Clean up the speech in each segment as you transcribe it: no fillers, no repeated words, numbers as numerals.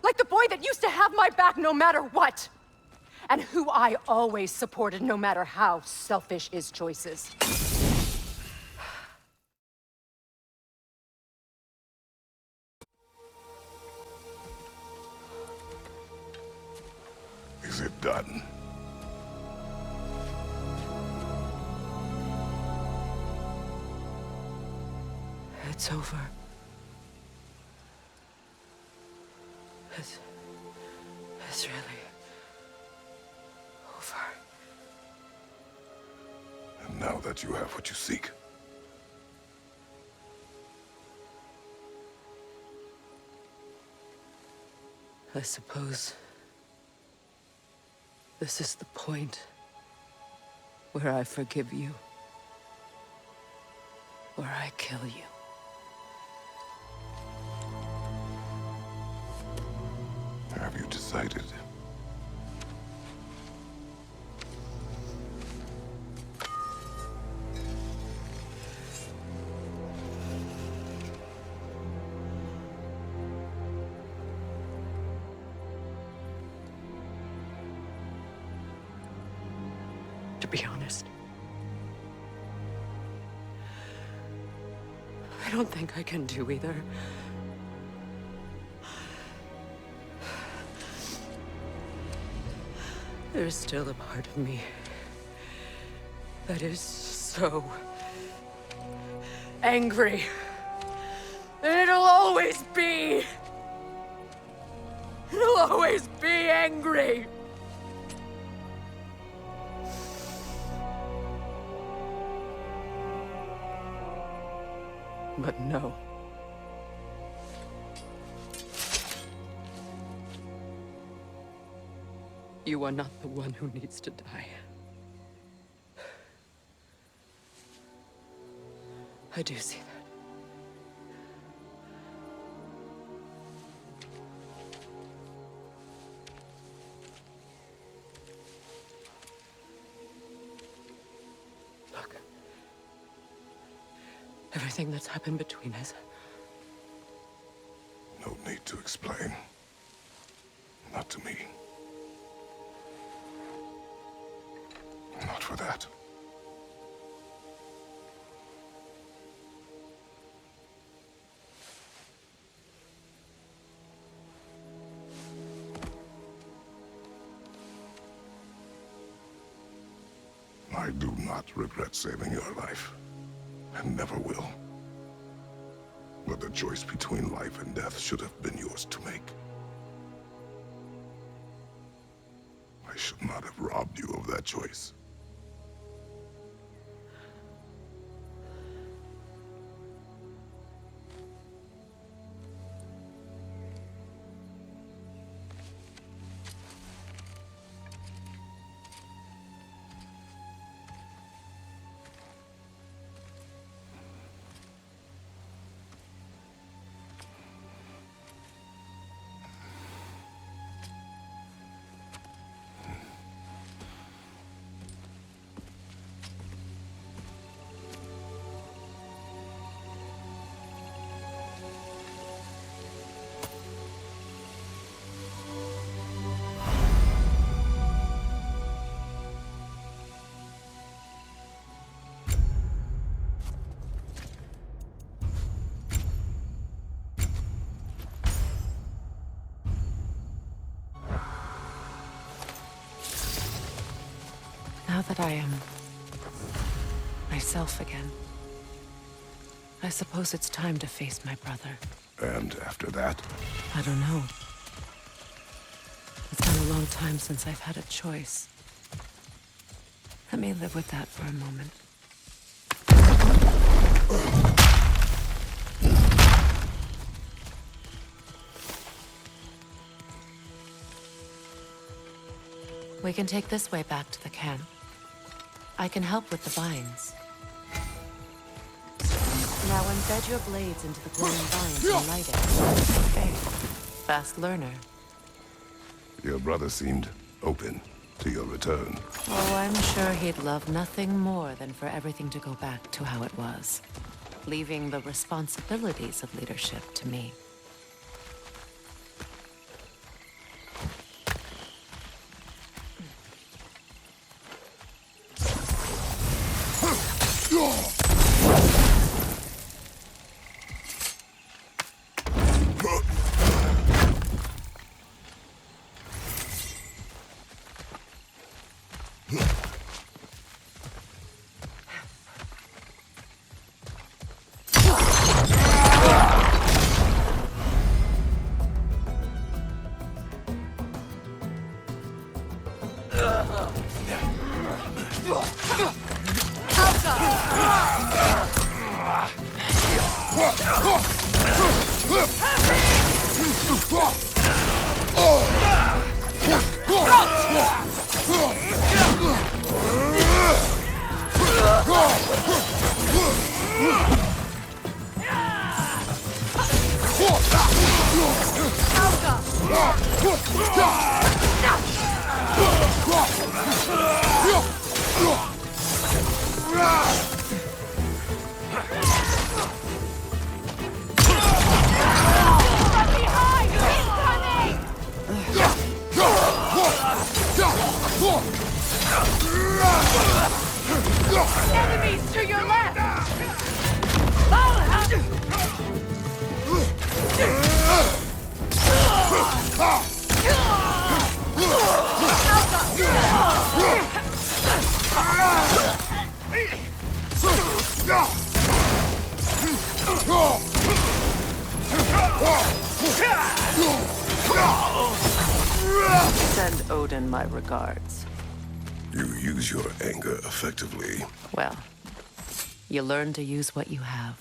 Like the boy that used to have my back no matter what! And who I always supported no matter how selfish his choices. Is it done? It's over. It's really over. And now that you have what you seek, I suppose this is the point where I forgive you, or I kill you. have you decided? To be honest, I don't think I can do either. There's still a part of me that is so angry. And it'll always be. It'll always be angry. But no. You are not the one who needs to die. I do see that. Look. Everything that's happened between us. No need to explain. Not to me. Not for that. I do not regret saving your life, and never will. But the choice between life and death should have been yours to make. I should not have robbed you of that choice. Now that I am myself again, I suppose it's time to face my brother. And after that? I don't know. It's been a long time since I've had a choice. Let me live with that for a moment. We can take this way back to the camp. I can help with the vines. Now embed your blades into the glowing vines and light it. Okay. Fast learner. Your brother seemed open. to your return. Oh, I'm sure he'd love nothing more than for everything to go back to how it was, leaving the responsibilities of leadership to me. Enemies to your left! Send Odin my regards. You use your anger effectively. Well, you learn to use what you have.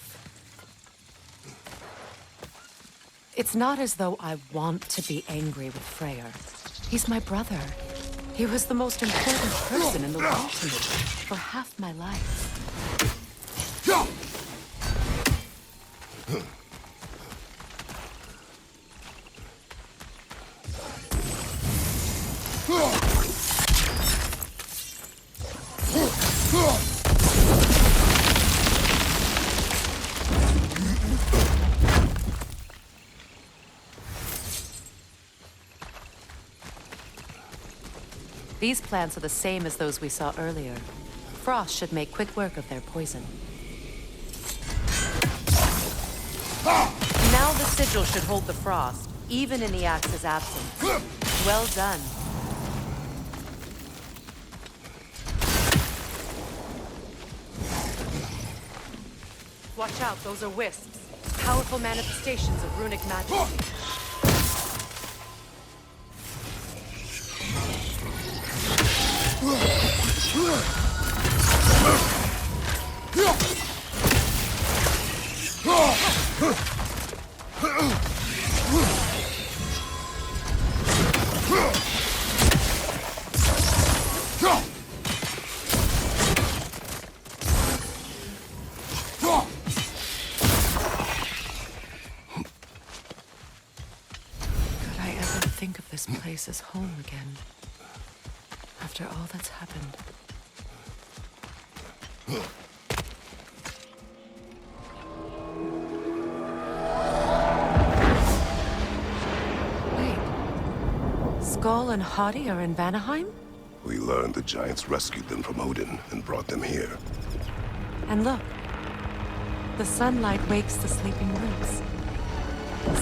It's not as though I want to be angry with Freya. He's my brother. He was the most important person in the world to me for half my life. These plants are the same as those we saw earlier. Frost should make quick work of their poison. Now the sigil should hold the frost, even in the axe's absence. Well done. Watch out, those are wisps. Powerful manifestations of runic magic. This place is home again. After all that's happened. Wait. Skull and Hati are in Vanaheim? We learned the giants rescued them from Odin and brought them here. And look. The sunlight wakes the sleeping roots.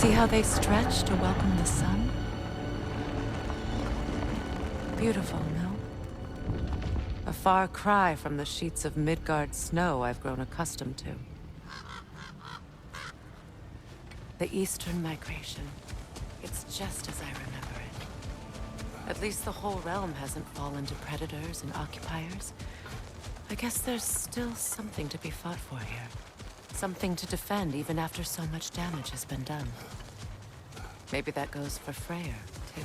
See how they stretch to welcome the sun? Beautiful, no? A far cry from the sheets of Midgard snow I've grown accustomed to. The Eastern Migration. It's just as I remember it. At least the whole realm hasn't fallen to predators and occupiers. I guess there's still something to be fought for here. Something to defend even after so much damage has been done. Maybe that goes for Freya, too.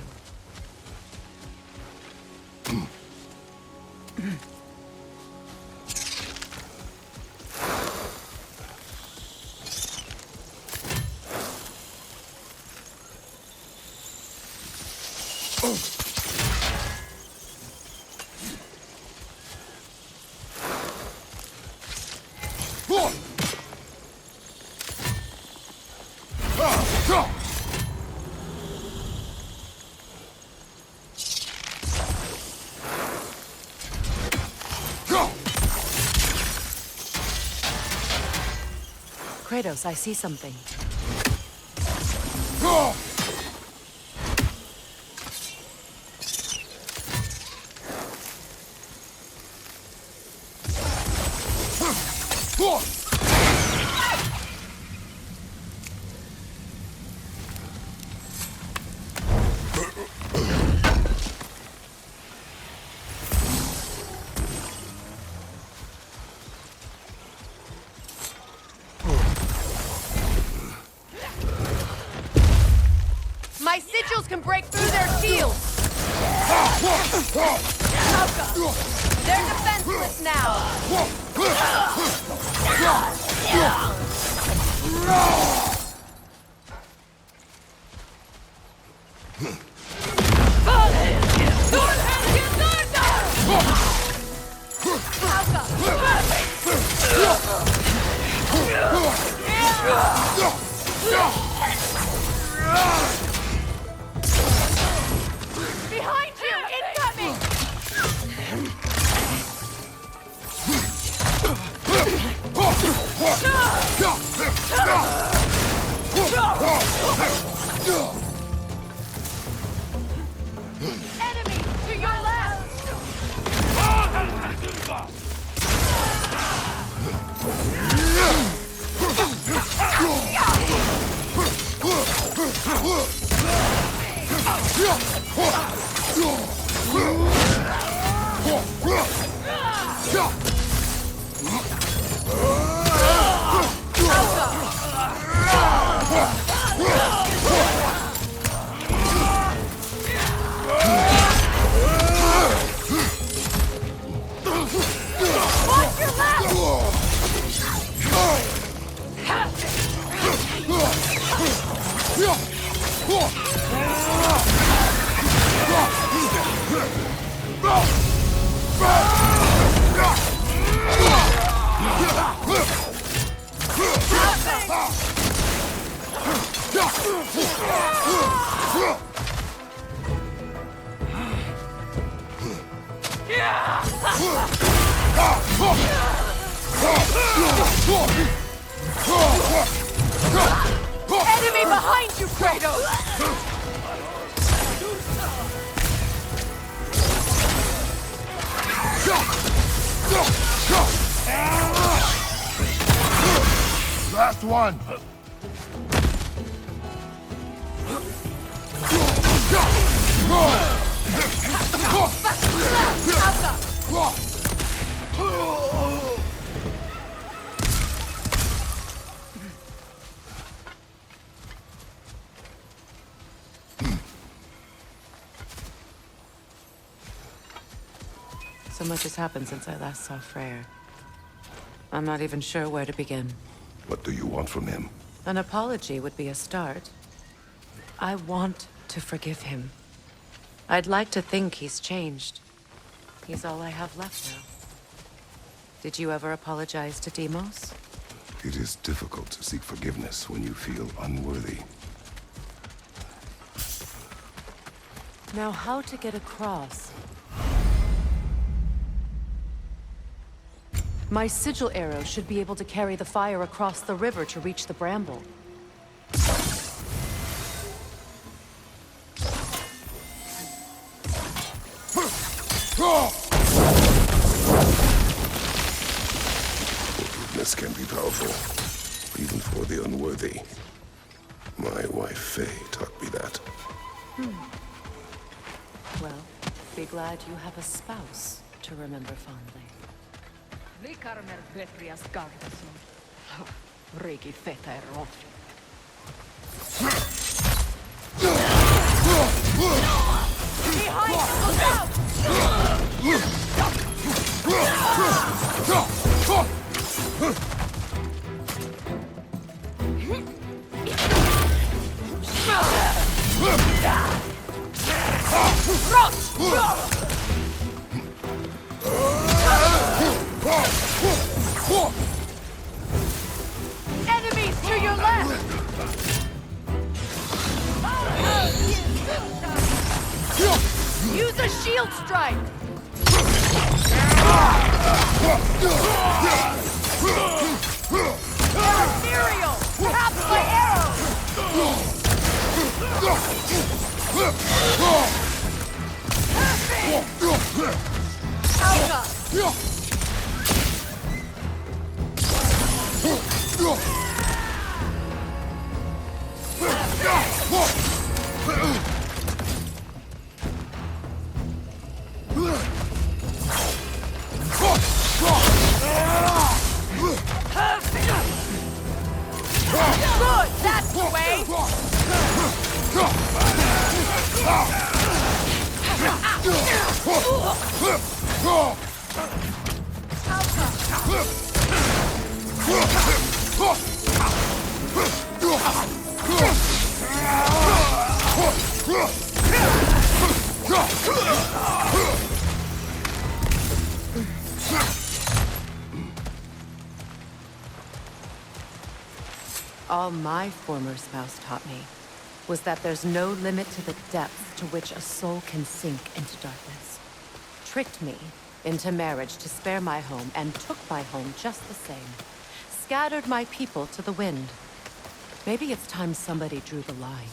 Kratos, I see something. My sigils can break through their shields! They're defenseless now! Behind you! Incoming! Enemy to your left! Watch your left! Enemy behind you, Kratos! Last one! So much has happened since I last saw Freya. I'm not even sure where to begin. What do you want from him? An apology would be a start. I want to forgive him. I'd like to think he's changed. He's all I have left now. Did you ever apologize to Deimos? It is difficult to seek forgiveness when you feel unworthy. Now, how to get across? My sigil arrow should be able to carry the fire across the river to reach the bramble. Forgiveness can be powerful, even for the unworthy. My wife, Faye, taught me that. Well, be glad you have a spouse to remember fondly. Behind you, look out! Enemies to your left! Use a shield strike! ethereal! Perhaps my arrows! Alga! Good! That's the way! All my former spouse taught me was that there's no limit to the depth to which a soul can sink into darkness. Tricked me into marriage to spare my home, and took my home just the same. Scattered my people to the wind. Maybe it's time somebody drew the line.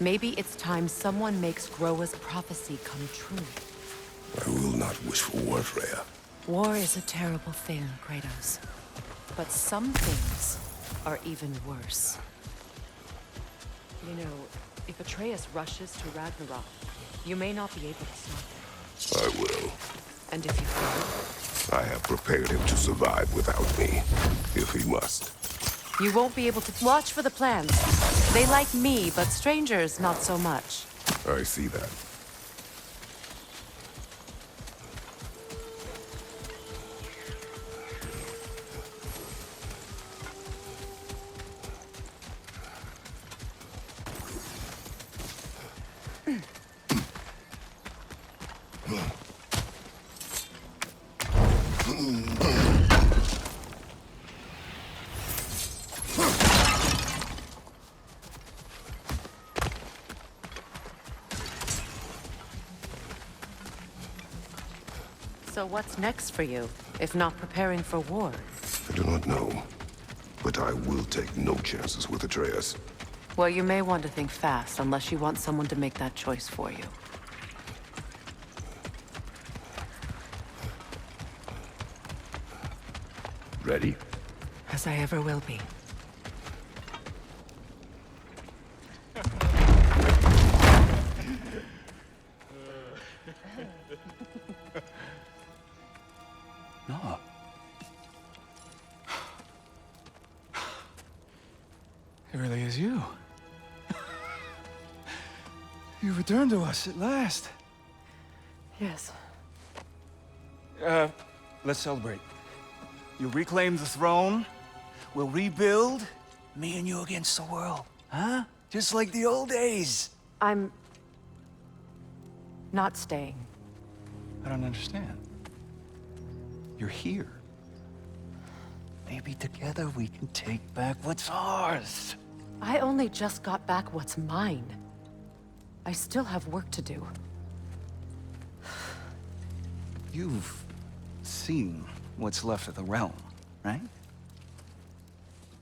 Maybe it's time someone makes Groa's prophecy come true. I will not wish for war, Freya. War is a terrible thing, Kratos. But some things are even worse. You know, if Atreus rushes to Ragnarok, you may not be able to stop it. I will. And if you fail? I have prepared him to survive without me, if he must. You won't be able to watch for the plans. They like me, but strangers not so much. I see that. So what's next for you, if not preparing for war? I do not know, but I will take no chances with Atreus. Well, you may want to think fast, unless you want someone to make that choice for you. Ready? As I ever will be. No. It really is you. You returned to us at last. Yes. Let's celebrate. You reclaim the throne. We'll rebuild. Me and you against the world. Huh? Just like the old days. I'm... not staying. I don't understand. You're here. Maybe together we can take back what's ours. I only just got back what's mine. I still have work to do. You've seen what's left of the realm, right?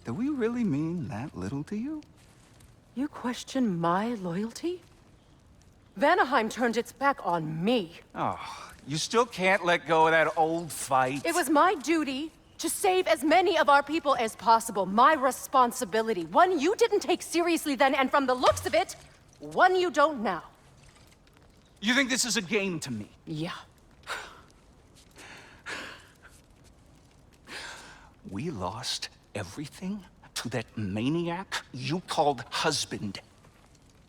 Do we really mean that little to you? You question my loyalty? Vanaheim turned its back on me. Oh, you still can't let go of that old fight. It was my duty to save as many of our people as possible. My responsibility. One you didn't take seriously then, and from the looks of it, one you don't now. You think this is a game to me? Yeah. We lost everything to that maniac you called husband.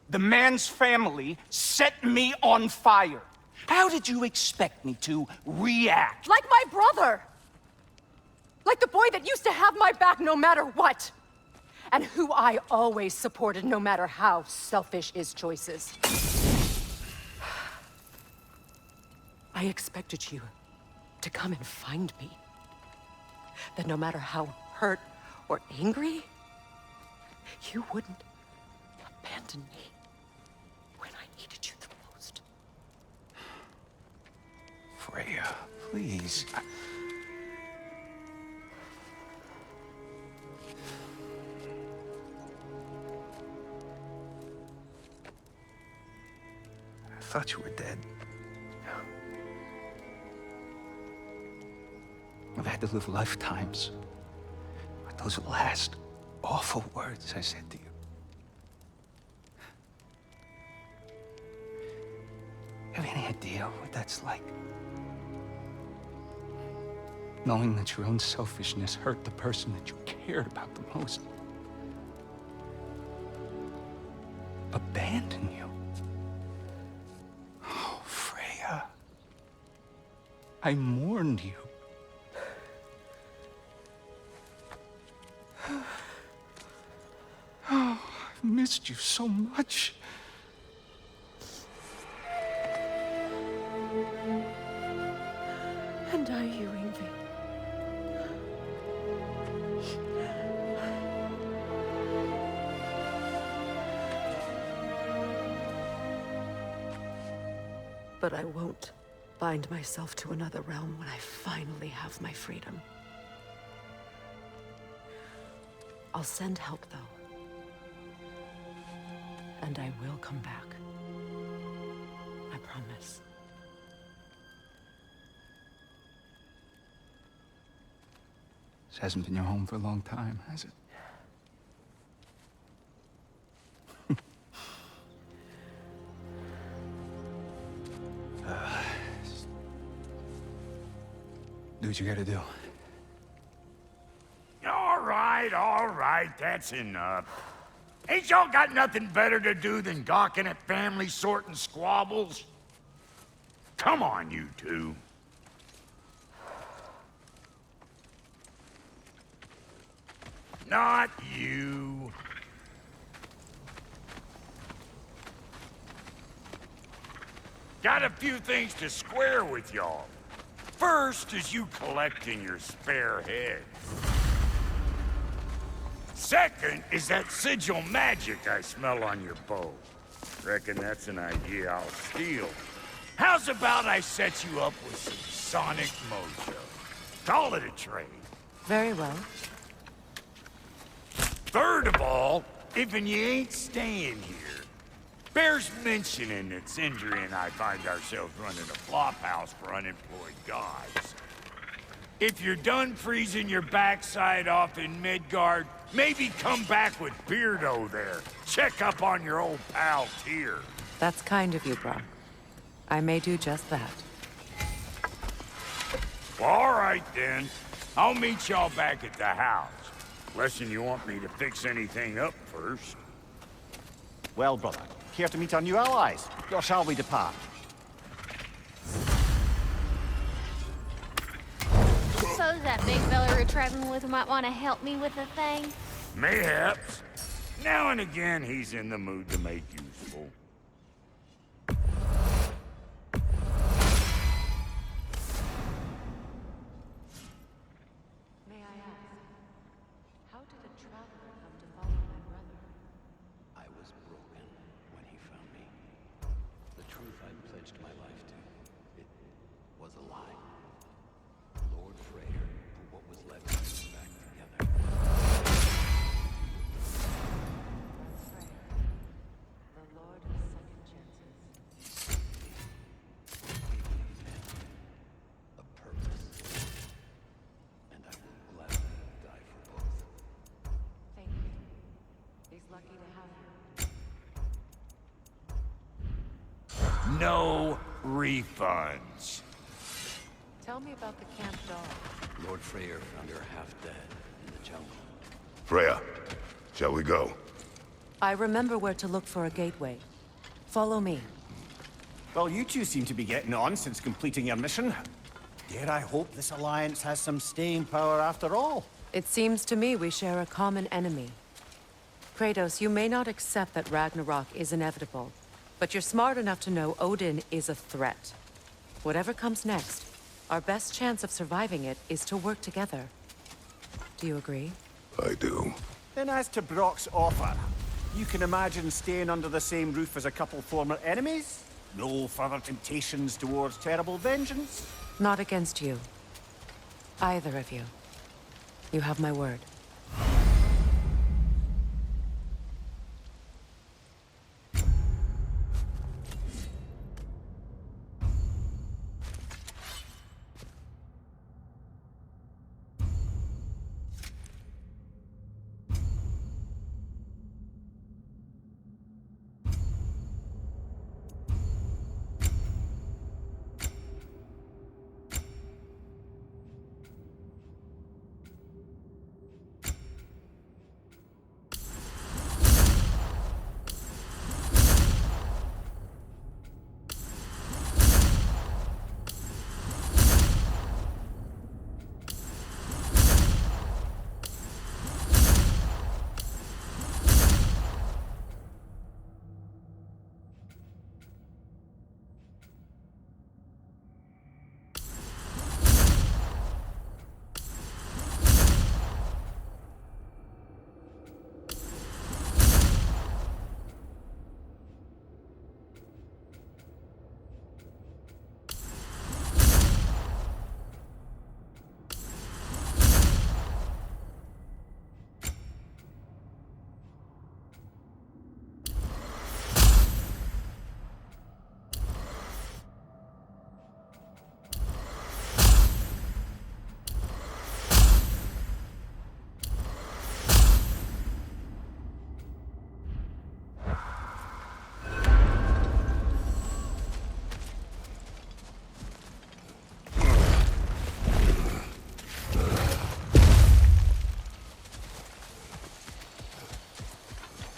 The man's family set me on fire. How did you expect me to react? Like my brother! Like the boy that used to have my back no matter what! And who I always supported no matter how selfish his choices. I expected you to come and find me. That no matter how hurt or angry, you wouldn't abandon me when I needed you the most. Freya, please. thought you were dead. I've had to live lifetimes with those last awful words I said to you. Have any idea what that's like? Knowing that your own selfishness hurt the person that you cared about the most. Abandon you. Oh, Freya. I mourned you. Oh, I've missed you so much. And are you, Yngvi? But I won't bind myself to another realm when I finally have my freedom. I'll send help, though. And I will come back. I promise. This hasn't been your home for a long time, has it? Do what you gotta do. All right, that's enough. Ain't y'all got nothing better to do than gawking at family sorting squabbles? Come on, you two. Not you. Got a few things to square with y'all. First is you collecting your spare heads. Second is that sigil magic I smell on your bow. Reckon that's an idea I'll steal. How's about I set you up with some sonic mojo? Call it a trade. Very well. Third of all, if you ain't staying here, bears mentioning that Sindri and I find ourselves running a flop house for unemployed gods. If you're done freezing your backside off in Midgard, maybe come back with Beardo there. Check up on your old pal Tyr. That's kind of you, Brok. I may do just that. Well, all right then. I'll meet y'all back at the house. Unless you want me to fix anything up first. Well, brother, care to meet our new allies? Or shall we depart? Suppose that big fella we're traveling with might want to help me with a thing? Mayhaps. Now and again, he's in the mood to make useful. May I ask, how did a traveler come to follow my brother? I was broken when he found me. The truth I pledged my life to, it was a lie. Lord Freya put what was left of us back together. That's Freya, the Lord of Second Chances. A purpose. And I will gladly die for both. Thank you. He's lucky to have you. No refunds. Tell me about the camp dog. Lord Freya found her half dead in the jungle. Freya, shall we go? I remember where to look for a gateway. Follow me. Well, you two seem to be getting on since completing your mission. Dare I hope this alliance has some staying power after all? It seems to me we share a common enemy. Kratos, you may not accept that Ragnarok is inevitable, but you're smart enough to know Odin is a threat. Whatever comes next, our best chance of surviving it is to work together. Do you agree? I do. Then as to Brok's offer, you can imagine staying under the same roof as a couple former enemies? No further temptations towards terrible vengeance? Not against you. Either of you. You have my word.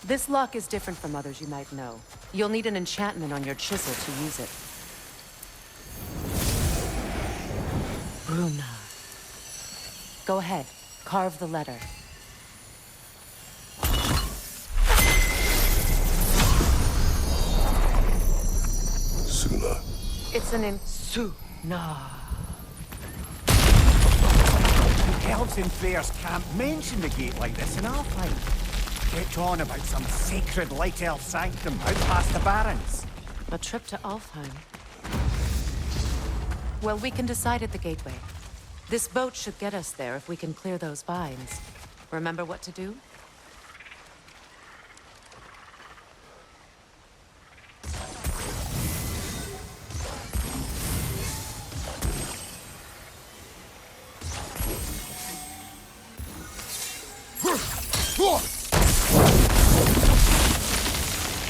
This lock is different from others you might know. You'll need an enchantment on your chisel to use it. Rune. Go ahead. Carve the letter. Suna. It's an Suna. Elves in Freya's camp mention the gate like this in Alfheim. Get on about some sacred light elf sanctum out past the barrens. A trip to Alfheim. Well, we can decide at the gateway. This boat should get us there if we can clear those vines. Remember what to do?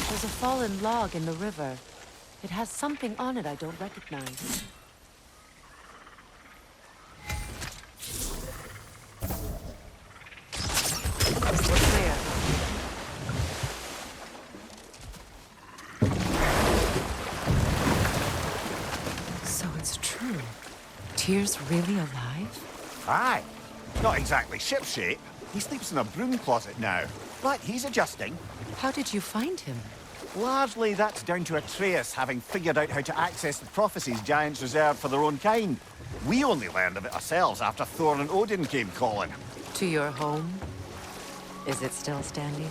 There's a fallen log in the river. It has something on it I don't recognize. We're clear. So it's true. Tyr's really alive? Aye. Not exactly shipshape. He sleeps in a broom closet now. But he's adjusting. How did you find him? Largely that's down to Atreus having figured out how to access the prophecies giants reserved for their own kind. We only learned of it ourselves after Thor and Odin came calling. To your home? Is it still standing?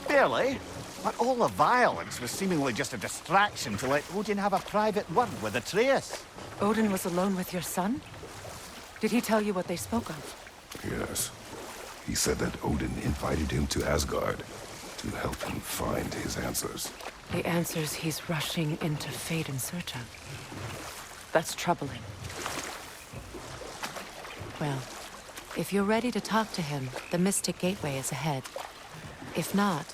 Barely. But all the violence was seemingly just a distraction to let Odin have a private word with Atreus. Odin was alone with your son? Did he tell you what they spoke of? Yes. He said that Odin invited him to Asgard to help him find his answers. The answers he's rushing into fate in search of. That's troubling. Well, if you're ready to talk to him, the Mystic Gateway is ahead. If not,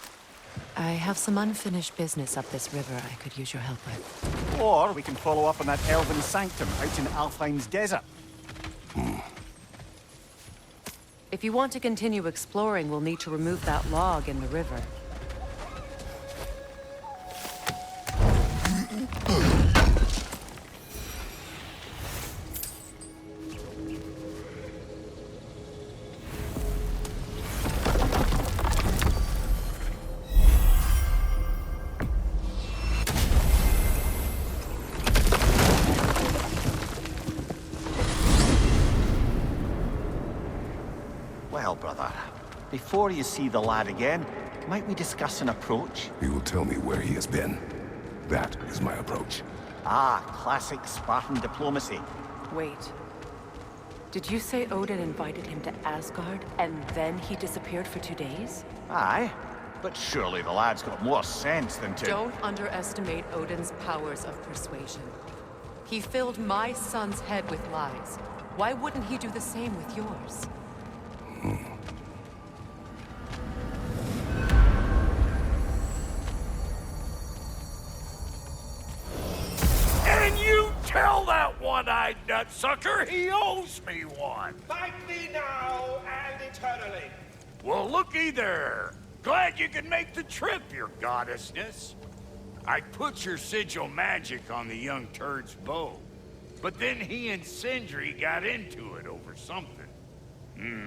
I have some unfinished business up this river I could use your help with. Or we can follow up on that elven sanctum out in Alfheim's desert. If you want to continue exploring, we'll need to remove that log in the river. Well, brother, before you see the lad again, might we discuss an approach? He will tell me where he has been. That is my approach. Ah, classic Spartan diplomacy. Wait. Did you say Odin invited him to Asgard, and then he disappeared for 2 days? Aye, but surely the lad's got more sense than to... Don't underestimate Odin's powers of persuasion. He filled my son's head with lies. Why wouldn't he do the same with yours? And you tell that one-eyed nutsucker he owes me one. Thank thee now and eternally. Well, looky there. Glad you could make the trip, your goddessness. I put your sigil magic on the young turd's bow, but then he and Sindri got into it over something.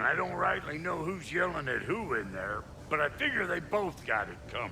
I don't rightly know who's yelling at who in there, but I figure they both got it coming.